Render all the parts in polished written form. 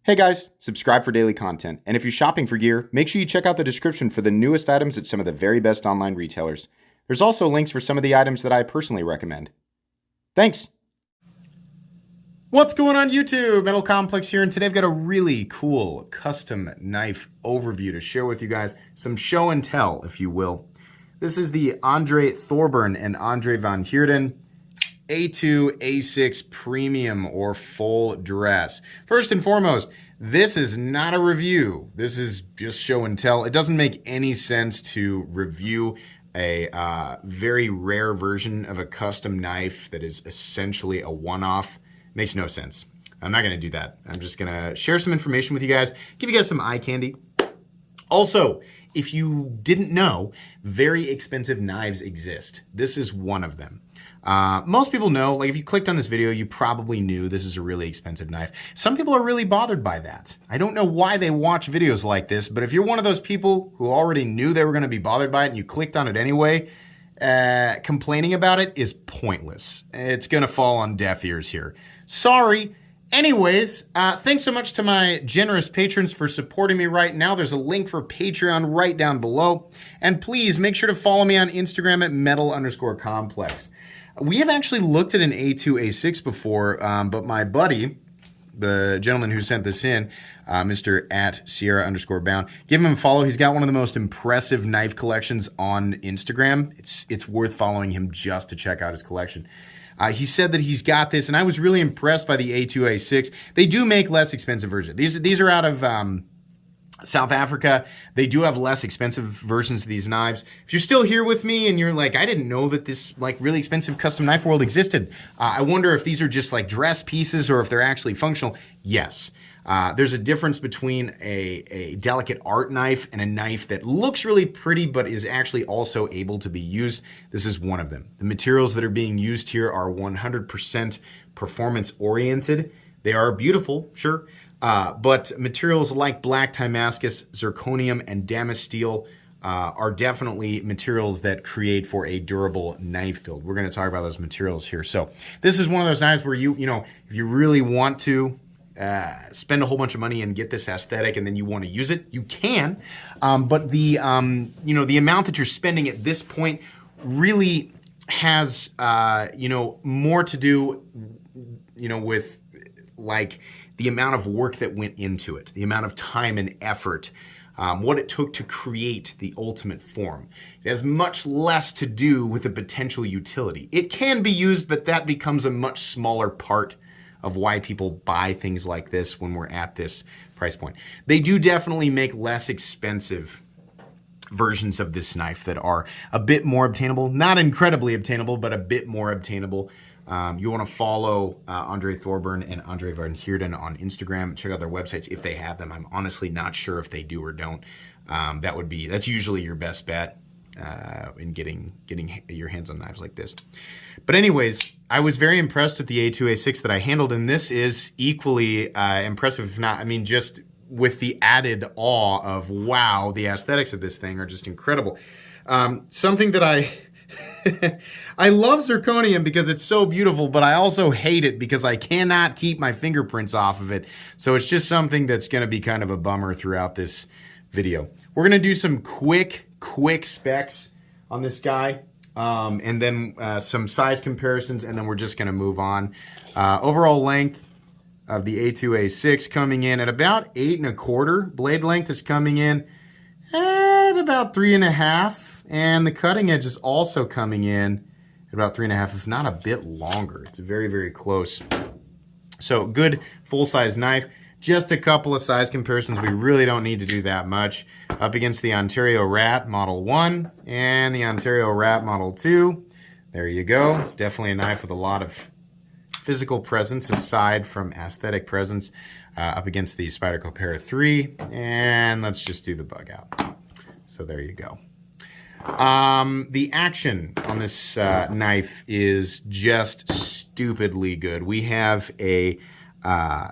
Hey guys, subscribe for daily content, and if you're shopping for gear, make sure you check out the description for the newest items at some of the very best online retailers. There's also links for some of the items that I personally recommend. Thanks! What's going on YouTube? Metal Complex here, and today I've got a really cool custom knife overview to share with you guys. Some show and tell, if you will. This is the Andre Thorburn and Andre van Heerden A2A6 Premium or Full Dress. First and foremost, this is not a review. This is just show and tell. It doesn't make any sense to review a very rare version of a custom knife that is essentially a one-off. Makes no sense. I'm not going to do that. I'm just going to share some information with you guys, give you guys some eye candy. Also, if you didn't know, very expensive knives exist. This is one of them. Most people know, like if you clicked on this video, you probably knew this is a really expensive knife. Some people are really bothered by that. I don't know why they watch videos like this, but if you're one of those people who already knew they were going to be bothered by it and you clicked on it anyway, complaining about it is pointless. It's going to fall on deaf ears here. Sorry. Anyways, thanks so much to my generous patrons for supporting me right now. There's a link for Patreon right down below. And please make sure to follow me on Instagram at metal_complex. We have actually looked at an A2A6 before, but my buddy, the gentleman who sent this in, Mr. at Sierra_bound, give him a follow. He's got one of the most impressive knife collections on Instagram. It's worth following him just to check out his collection. He said that he's got this, and I was really impressed by the A2A6. They do make less expensive versions. These are out of South Africa. They do have less expensive versions of these knives. If you're still here with me and you're like, I didn't know that this like really expensive custom knife world existed. I wonder if these are just like dress pieces or if they're actually functional. Yes. There's a difference between a delicate art knife and a knife that looks really pretty but is actually also able to be used. This is one of them. The materials that are being used here are 100% performance oriented. They are beautiful, sure. But materials like black Damascus, zirconium, and damascus steel are definitely materials that create for a durable knife build. We're going to talk about those materials here. So this is one of those knives where you know, if you really want to spend a whole bunch of money and get this aesthetic and then you want to use it, you can. But the, you know, the amount that you're spending at this point really has, you know, more to do, you know, with like the amount of work that went into it, the amount of time and effort, what it took to create the ultimate form. It has much less to do with the potential utility. It can be used, but that becomes a much smaller part of why people buy things like this when we're at this price point. They do definitely make less expensive versions of this knife that are a bit more obtainable, not incredibly obtainable, but a bit more obtainable. You want to follow Andre Thorburn and Andre van Heerden on Instagram. Check out their websites if they have them. I'm honestly not sure if they do or don't. That's usually your best bet in getting your hands on knives like this. But anyways, I was very impressed with the A2A6 that I handled, and this is equally impressive, if not, I mean, just with the added awe of, wow, the aesthetics of this thing are just incredible. Something that I love zirconium because it's so beautiful, but I also hate it because I cannot keep my fingerprints off of it. So it's just something that's going to be kind of a bummer throughout this video. We're going to do some quick specs on this guy, and then some size comparisons, and then we're just going to move on. Overall length of the A2A6 coming in at about 8 1/4. Blade length is coming in at about 3 1/2. And the cutting edge is also coming in at about 3 1/2, if not a bit longer. It's very, very close. So good full-size knife. Just a couple of size comparisons. We really don't need to do that much. Up against the Ontario Rat Model 1 and the Ontario Rat Model 2. There you go. Definitely a knife with a lot of physical presence aside from aesthetic presence. Up against the Spyderco Para 3. And let's just do the bug out. So there you go. The action on this knife is just stupidly good. We have a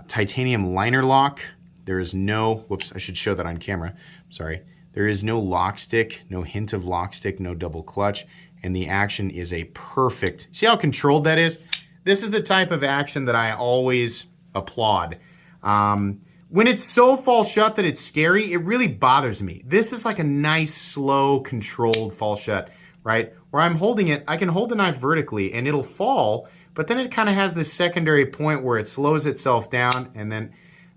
titanium liner lock. There is no, whoops, I should show that on camera. Sorry. There is no lock stick, no hint of lock stick, no double clutch, and the action is a perfect, see how controlled that is? This is the type of action that I always applaud. When it's so fall shut that it's scary, it really bothers me. This is like a nice, slow, controlled fall shut, right? Where I'm holding it, I can hold the knife vertically and it'll fall, but then it kind of has this secondary point where it slows itself down, and then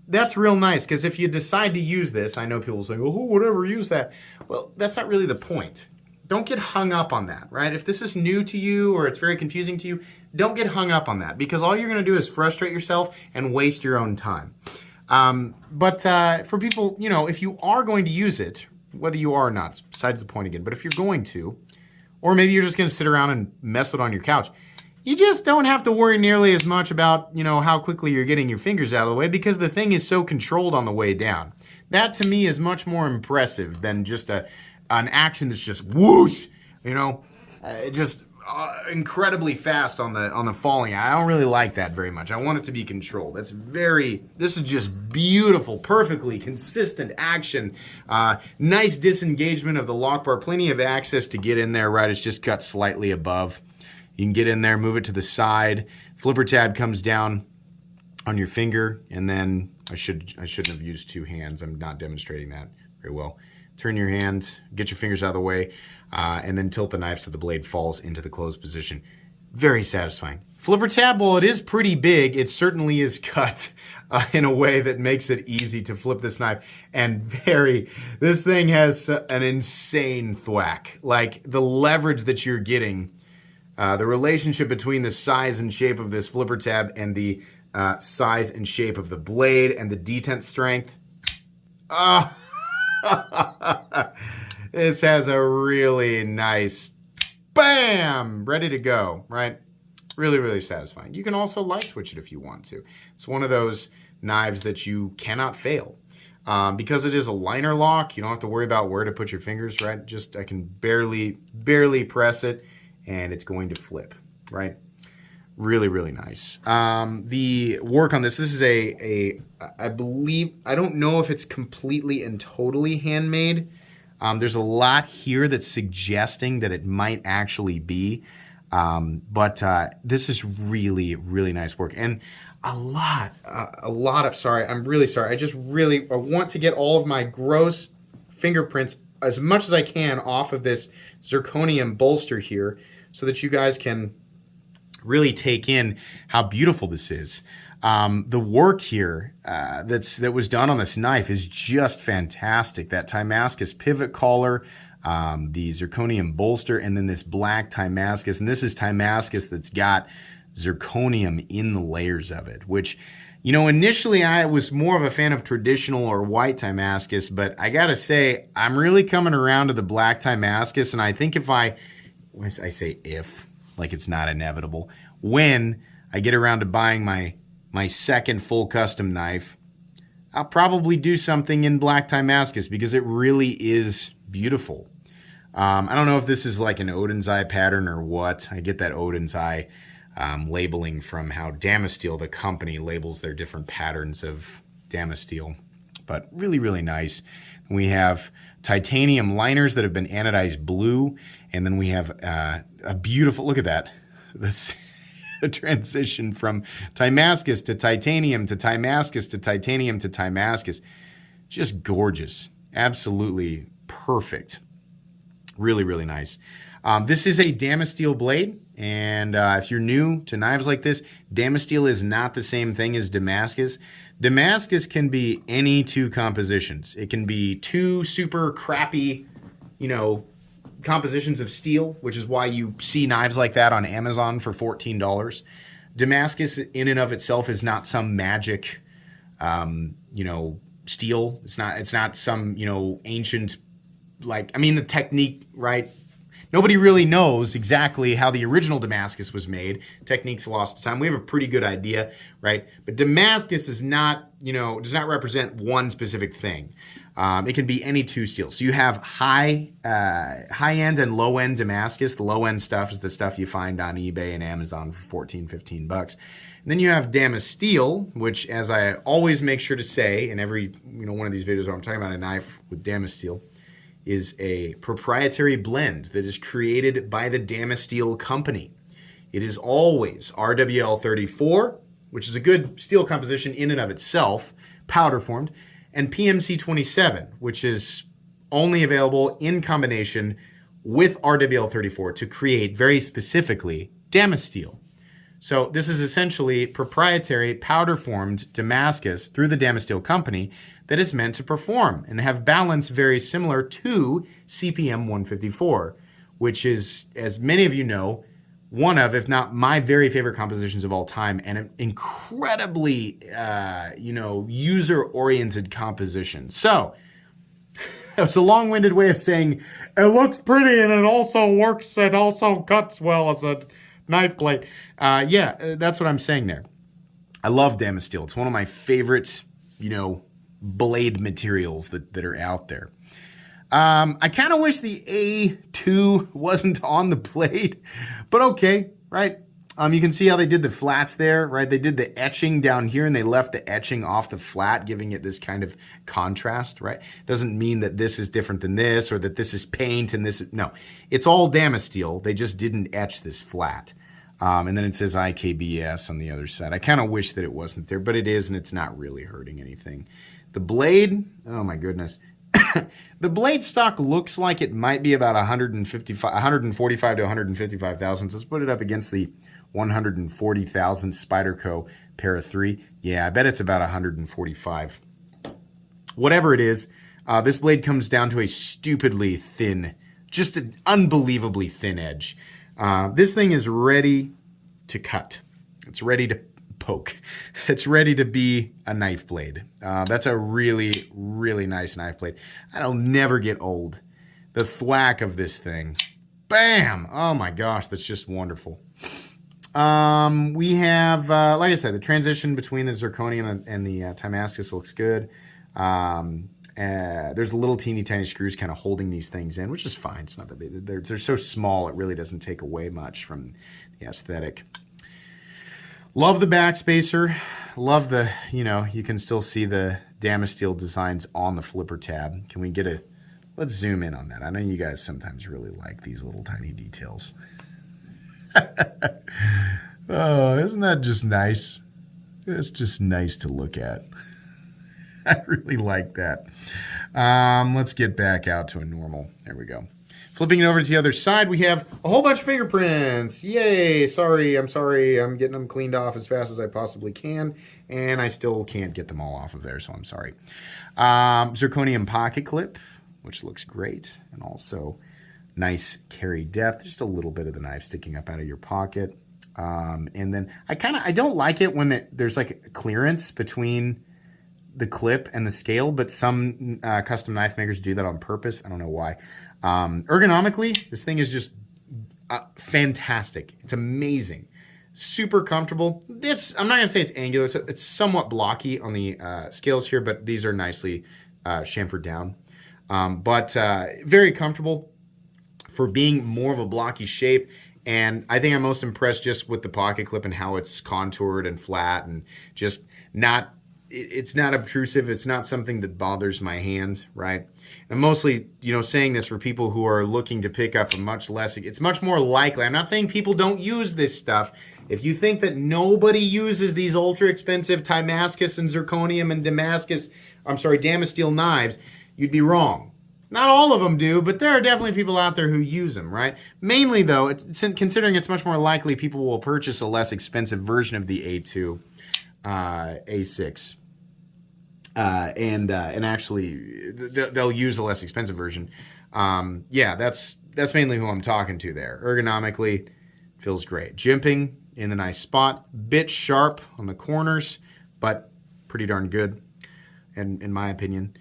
that's real nice, because if you decide to use this, I know people say, oh, whatever, use that. Well, that's not really the point. Don't get hung up on that, right? If this is new to you or it's very confusing to you, don't get hung up on that, because all you're going to do is frustrate yourself and waste your own time. But for people, you know, if you are going to use it, whether you are or not, besides the point again, but if you're going to, or maybe you're just going to sit around and mess it on your couch, you just don't have to worry nearly as much about, you know, how quickly you're getting your fingers out of the way, because the thing is so controlled on the way down. That to me is much more impressive than just an action that's just whoosh, you know, just incredibly fast on the falling. I don't really like that very much. I want it to be controlled. This is just beautiful, perfectly consistent action. Nice disengagement of the lock bar, plenty of access to get in there, right? It's just cut slightly above. You can get in there, move it to the side. Flipper tab comes down on your finger, and then I shouldn't have used two hands. I'm not demonstrating that very well. Turn your hand, get your fingers out of the way, and then tilt the knife so the blade falls into the closed position. Very satisfying. Flipper tab, while it is pretty big, it certainly is cut in a way that makes it easy to flip this knife. And this thing has an insane thwack. Like, the leverage that you're getting, the relationship between the size and shape of this flipper tab and the size and shape of the blade and the detent strength. This has a really nice, bam, ready to go, right? Really, really satisfying. You can also light switch it if you want to. It's one of those knives that you cannot fail. Because it is a liner lock, you don't have to worry about where to put your fingers, right? I can barely press it, and it's going to flip, right? Really, really nice. The work on this is I believe, I don't know if it's completely and totally handmade. There's a lot here that's suggesting that it might actually be. But this is really, really nice work. And sorry, I'm really sorry. I want to get all of my gross fingerprints as much as I can off of this zirconium bolster here, so that you guys can really take in how beautiful this is. The work here that was done on this knife is just fantastic. That Timascus pivot collar, the zirconium bolster, and then this black Timascus. And this is Timascus that's got zirconium in the layers of it, which, you know, initially I was more of a fan of traditional or white Timascus, but I gotta say, I'm really coming around to the black Timascus, and I think I say if, like it's not inevitable, when I get around to buying my second full custom knife, I'll probably do something in black Timascus, because it really is beautiful. I don't know if this is like an Odin's Eye pattern or what. I get that Odin's Eye labeling from how Damasteel, the company, labels their different patterns of Damasteel. But really, really nice. We have titanium liners that have been anodized blue, and then we have a beautiful, look at that, the transition from Timascus to titanium to Timascus to titanium to Timascus. Just gorgeous. Absolutely perfect. Really, really nice. This is a Damasteel blade, and if you're new to knives like this, Damasteel is not the same thing as Damascus. Damascus can be any two compositions. It can be two super crappy, you know, compositions of steel, which is why you see knives like that on Amazon for $14. Damascus in and of itself is not some magic, you know, steel. It's not some, you know, ancient, like, I mean, the technique, right? Nobody really knows exactly how the original Damascus was made. Technique's lost to time. We have a pretty good idea, right? But Damascus is not, you know, does not represent one specific thing. It can be any two steels. So you have high-end and low-end Damascus. The low-end stuff is the stuff you find on eBay and Amazon for $14, $15. And then you have Damasteel, which, as I always make sure to say in every, you know, one of these videos where I'm talking about a knife with Damasteel, is a proprietary blend that is created by the Damasteel company. It is always RWL 34, which is a good steel composition in and of itself, powder formed, and PMC27, which is only available in combination with RWL34 to create very specifically Damasteel. So this is essentially proprietary powder formed Damascus through the Damasteel company that is meant to perform and have balance very similar to CPM 154, which is, as many of you know, one of, if not my very favorite compositions of all time, and an incredibly, user-oriented composition. So it was a long-winded way of saying it looks pretty and it also works. It also cuts well as a knife blade. That's what I'm saying there. I love Damasteel. It's one of my favorite, blade materials that are out there. I kind of wish the A2 wasn't on the blade, but okay, right? You can see how they did the flats there, right? They did the etching down here and they left the etching off the flat, giving it this kind of contrast, right? Doesn't mean that this is different than this or that this is paint and this is, no. It's all Damasteel. They just didn't etch this flat. And then it says IKBS on the other side. I kind of wish that it wasn't there, but it is, and it's not really hurting anything. The blade, oh my goodness. The blade stock looks like it might be about 145 to 155 thousandths. Let's put it up against the 140,000 Spyderco Para 3. Yeah, I bet it's about 145. Whatever it is, this blade comes down to a stupidly thin, just an unbelievably thin edge. This thing is ready to cut. It's ready to poke. It's ready to be a knife blade. That's a really, really nice knife blade. That'll never get old. The thwack of this thing. Bam! Oh my gosh, that's just wonderful. We have, like I said, the transition between the Zirconium and the Damascus looks good. There's little teeny tiny screws kind of holding these things in, which is fine. It's not that big. They're so small, it really doesn't take away much from the aesthetic. Love the backspacer. Love the, you can still see the Damasteel designs on the flipper tab. Can we get let's zoom in on that. I know you guys sometimes really like these little tiny details. Oh, isn't that just nice? It's just nice to look at. I really like that. Let's get back out to a normal. There we go. Flipping it over to the other side, we have a whole bunch of fingerprints. Yay! I'm sorry. I'm getting them cleaned off as fast as I possibly can, and I still can't get them all off of there, so I'm sorry. Zirconium pocket clip, which looks great, and also nice carry depth. Just a little bit of the knife sticking up out of your pocket. And then I don't like it when there's like a clearance between the clip and the scale, but some custom knife makers do that on purpose. I don't know why. Ergonomically, this thing is just fantastic. It's amazing. Super comfortable. I'm not going to say it's angular. It's somewhat blocky on the scales here, but these are nicely chamfered down. But very comfortable for being more of a blocky shape. And I think I'm most impressed just with the pocket clip and how it's contoured and flat and just not, it's not obtrusive. It's not something that bothers my hand, right? I'm mostly, saying this for people who are looking to pick up a much less, it's much more likely. I'm not saying people don't use this stuff. If you think that nobody uses these ultra expensive Damascus and Zirconium and Damasteel knives, you'd be wrong. Not all of them do, but there are definitely people out there who use them, right? Mainly, though, considering it's much more likely people will purchase a less expensive version of the A2A6. And actually, they'll use a less expensive version. That's mainly who I'm talking to there. Ergonomically, feels great. Jimping in the nice spot. Bit sharp on the corners, but pretty darn good, in my opinion.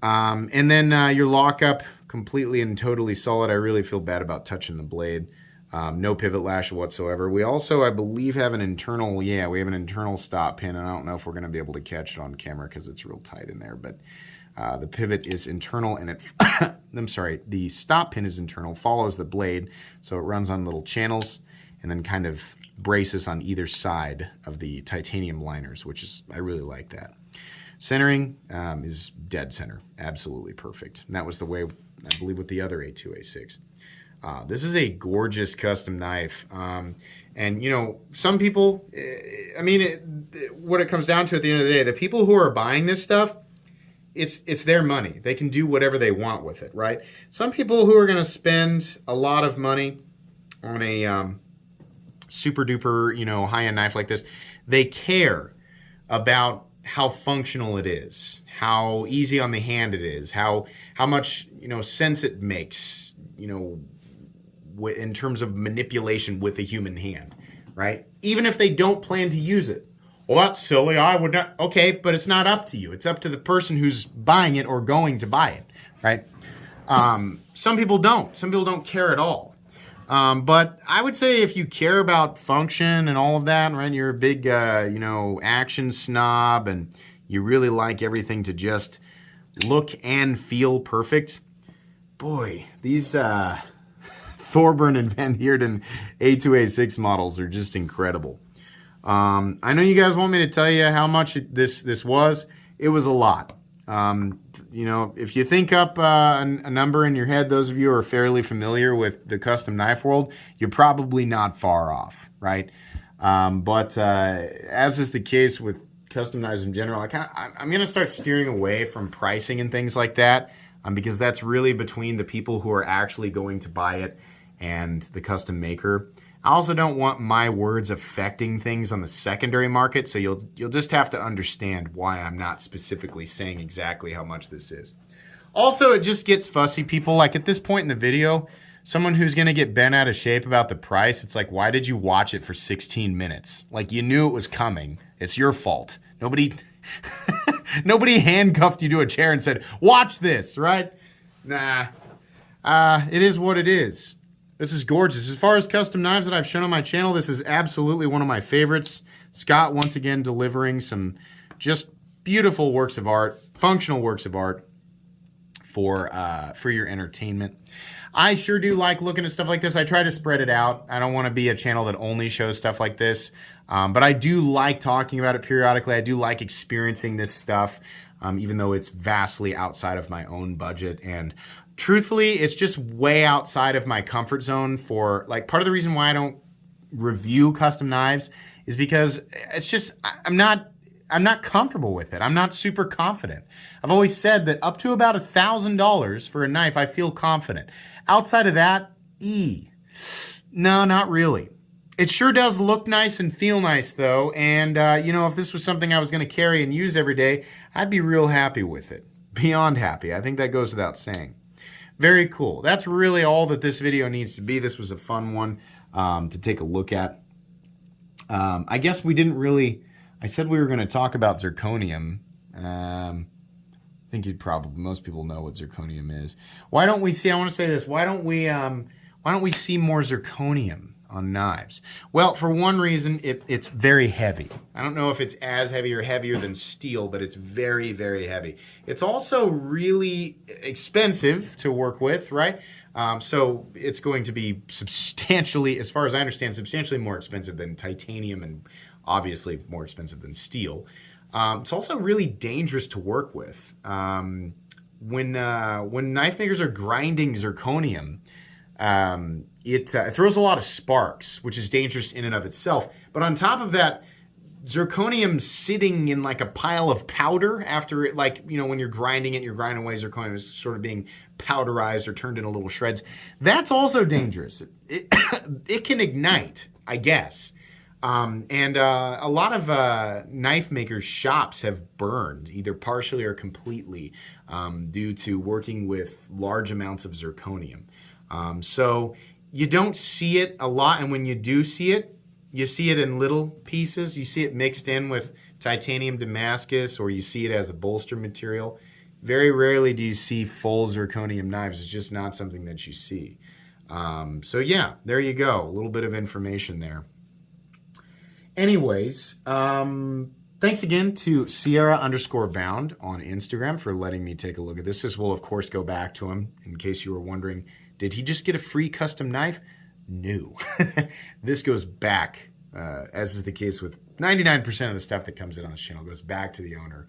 And then your lockup, completely and totally solid. I really feel bad about touching the blade. No pivot lash whatsoever. We also, I believe, have an internal stop pin, and I don't know if we're going to be able to catch it on camera because it's real tight in there, but the pivot is internal, and the stop pin is internal, follows the blade, so it runs on little channels, and then kind of braces on either side of the titanium liners, I really like that. Centering is dead center, absolutely perfect. And that was the way, I believe, with the other A2A6. This is a gorgeous custom knife. And, you know, some people, I mean, what it comes down to at the end of the day, the people who are buying this stuff, it's their money. They can do whatever they want with it, right? Some people who are going to spend a lot of money on a super duper, you know, high-end knife like this, they care about how functional it is, how easy on the hand it is, how much, you know, sense it makes, you know, in terms of manipulation with the human hand, right? Even if they don't plan to use it. Well, that's silly. I would not. Okay, but it's not up to you. It's up to the person who's buying it or going to buy it, right? Some people don't. Some people don't care at all. But I would say if you care about function and all of that, right, you're a big, you know, action snob and you really like everything to just look and feel perfect, boy, these Thorburn and Van Heerden A2A6 models are just incredible. I know you guys want me to tell you how much this was. It was a lot. You know, if you think up a number in your head, those of you who are fairly familiar with the custom knife world, you're probably not far off, right? But as is the case with custom knives in general, I'm going to start steering away from pricing and things like that, because that's really between the people who are actually going to buy it and the custom maker. I also don't want my words affecting things on the secondary market, so you'll just have to understand why I'm not specifically saying exactly how much this is. Also, it just gets fussy, people. Like at this point in the video, someone who's going to get bent out of shape about the price, it's like, why did you watch it for 16 minutes? Like, you knew it was coming. It's your fault. Nobody handcuffed you to a chair and said, watch this, right? Nah. It is what it is. This is gorgeous. As far as custom knives that I've shown on my channel, this is absolutely one of my favorites. Scott, once again, delivering some just beautiful works of art, functional works of art for your entertainment. I sure do like looking at stuff like this. I try to spread it out. I don't want to be a channel that only shows stuff like this, but I do like talking about it periodically. I do like experiencing this stuff, even though it's vastly outside of my own budget. And truthfully, it's just way outside of my comfort zone for, like, part of the reason why I don't review custom knives is because it's just, I'm not comfortable with it. I'm not super confident. I've always said that up to about $1,000 for a knife, I feel confident. Outside of that, no, not really. It sure does look nice and feel nice, though. And, you know, if this was something I was going to carry and use every day, I'd be real happy with it. Beyond happy. I think that goes without saying. Very cool. That's really all that this video needs to be. This was a fun one to take a look at. I guess we didn't really... I said we were going to talk about zirconium. I think most people know what zirconium is. Why don't we see... I want to say this. Why don't we see more zirconium on knives? Well, for one reason, it's very heavy. I don't know if it's as heavy or heavier than steel, but it's very, very heavy. It's also really expensive to work with, right? So it's going to be substantially, as far as I understand, substantially more expensive than titanium and obviously more expensive than steel. It's also really dangerous to work with. When knife makers are grinding zirconium, it throws a lot of sparks, which is dangerous in and of itself. But on top of that, zirconium sitting in like a pile of powder after it, like, you know, when you're grinding it, you're grinding away zirconium is sort of being powderized or turned into little shreds. That's also dangerous. It can ignite, I guess. And a lot of knife makers' shops have burned, either partially or completely, due to working with large amounts of zirconium. So you don't see it a lot, and when you do see it, you see it in little pieces. You see it mixed in with titanium Damascus, or you see it as a bolster material. Very rarely do you see full zirconium knives. It's just not something that you see. So yeah, there you go. A little bit of information there. Anyways, thanks again to Sierra_bound on Instagram for letting me take a look at this. This will, of course, go back to him in case you were wondering, did he just get a free custom knife? No. This goes back, as is the case with 99% of the stuff that comes in on this channel, goes back to the owner.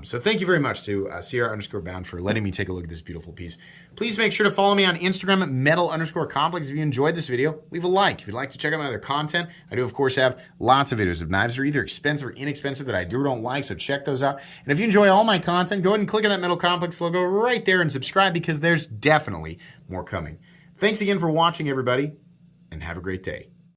So thank you very much to Sierra_bound for letting me take a look at this beautiful piece. Please make sure to follow me on Instagram at metal_complex. If you enjoyed this video, leave a like. If you'd like to check out my other content, I do, of course, have lots of videos of knives that are either expensive or inexpensive that I do or don't like, so check those out. And if you enjoy all my content, go ahead and click on that Metal Complex logo right there and subscribe, because there's definitely more coming. Thanks again for watching, everybody, and have a great day.